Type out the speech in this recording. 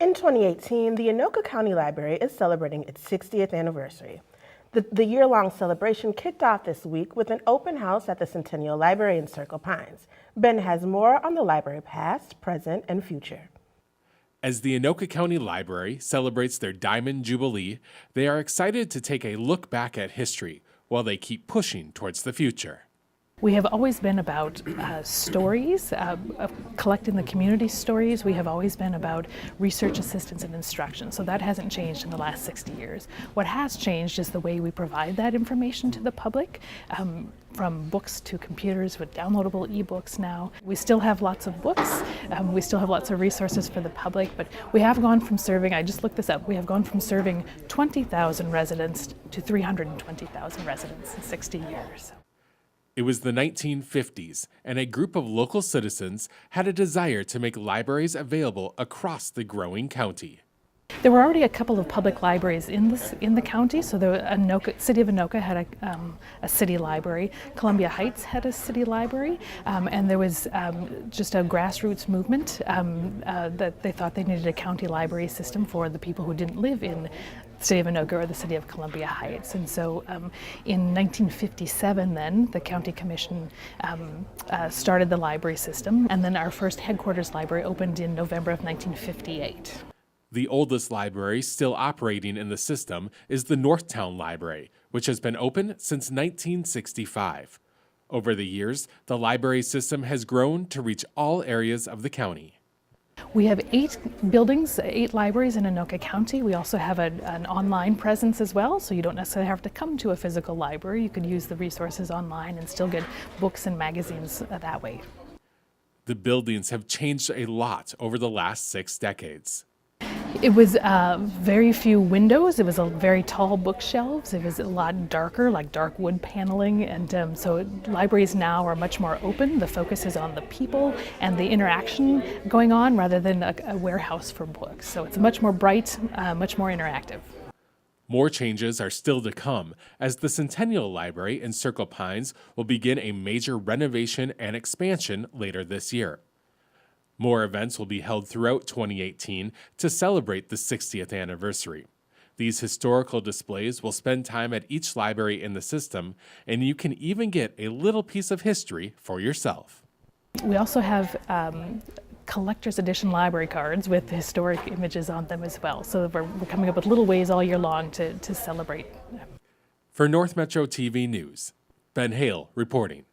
In 2018, the Anoka County Library is celebrating its 60th anniversary. The year-long celebration kicked off this week with an open house at the Centennial Library in Circle Pines. Ben has more on the library past, present, and future. As the Anoka County Library celebrates their Diamond Jubilee, they are excited to take a look back at history while they keep pushing towards the future. We have always been about stories, collecting the community stories. We have always been about research assistance and instruction, so that hasn't changed in the last 60 years. What has changed is the way we provide that information to the public, from books to computers with downloadable ebooks now. We still have lots of books, we still have lots of resources for the public, but we have gone from serving, I just looked this up, we have gone from serving 20,000 residents to 320,000 residents in 60 years. It was the 1950s, and a group of local citizens had a desire to make libraries available across the growing county. There were already a couple of public libraries in the county. So the city of Anoka had a city library. Columbia Heights had a city library, and there was just a grassroots movement that they thought they needed a county library system for the people who didn't live in the city of Anoka or the city of Columbia Heights. And so in 1957 then, the county commission started the library system, and then our first headquarters library opened in November of 1958. The oldest library still operating in the system is the Northtown Library, which has been open since 1965. Over the years, the library system has grown to reach all areas of the county. We have 8 buildings, 8 libraries in Anoka County. We also have an online presence as well, so you don't necessarily have to come to a physical library. You can use the resources online and still get books and magazines that way. The buildings have changed a lot over the last 6 decades. It was very few windows. It was a very tall bookshelves. It was a lot darker, like dark wood paneling, and so libraries now are much more open. The focus is on the people and the interaction going on rather than a warehouse for books. So it's much more bright, much more interactive. More changes are still to come, as the Centennial Library in Circle Pines will begin a major renovation and expansion later this year. More events will be held throughout 2018 to celebrate the 60th anniversary. These historical displays will spend time at each library in the system, and you can even get a little piece of history for yourself. We also have collector's edition library cards with historic images on them as well. So we're coming up with little ways all year long to celebrate. For North Metro TV News, Ben Hale reporting.